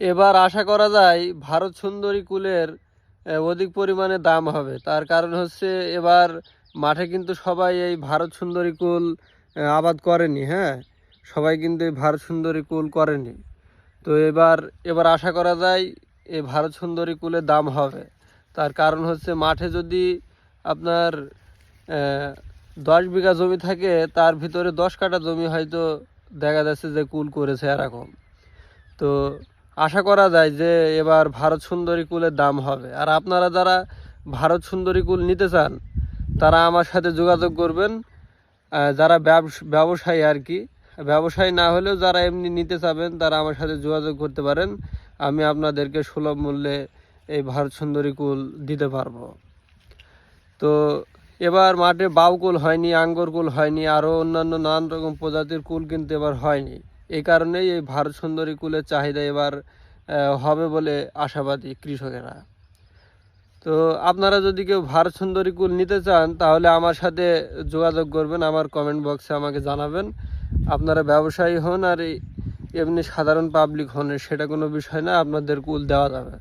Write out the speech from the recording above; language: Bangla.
এবার আশা করা যায় ভারত সুন্দরী কুলের অধিক পরিমাণে দাম হবে। তার কারণ হচ্ছে এবার মাঠে কিন্তু সবাই এই ভারত সুন্দরী কুল আবাদ করেনি। হ্যাঁ, সবাই কিন্তু এই ভারত সুন্দরী কুল করেনি। তো এবার আশা করা যায় এই ভারত সুন্দরী কুলের দাম হবে। তার কারণ হচ্ছে মাঠে যদি আপনার 10 বিঘা জমি থাকে, তার ভিতরে 10 কাঠা জমি হয়তো দেখা যাচ্ছে যে কুল করেছে এরকম। তো আশা করা যায় যে এবার ভারত সুন্দরী কুলের দাম হবে। আর আপনারা যারা ভারত সুন্দরী কুল নিতে চান তারা আমার সাথে যোগাযোগ করবেন। যারা ব্যবসায়ী আর কি, ব্যবসায়ী না হলেও যারা এমনি নিতে চাবেন তারা আমার সাথে যোগাযোগ করতে পারেন। আমি আপনাদেরকে সুলভ মূল্যে এই ভারত সুন্দরী কুল দিতে পারবো। তো এবার মাঠে বাউ কুল হয়নি, আঙ্গুর কুল হয়নি, আরও অন্যান্য নানান রকম প্রজাতির কুল কিন্তু এবার হয়নি। এই কারণেই এই ভারত সুন্দরী কুলের চাহিদা এবার হবে বলে আশাবাদী কৃষকেরা। তো আপনারা যদি কেউ ভারত সুন্দরী কুল নিতে চান তাহলে আমার সাথে যোগাযোগ করবেন, আমার কমেন্ট বক্সে আমাকে জানাবেন। আপনারা ব্যবসায়ী হন আর এমনি সাধারণ পাবলিক হন, সেটা কোনো বিষয় না, আপনাদের কুল দেওয়া যাবে।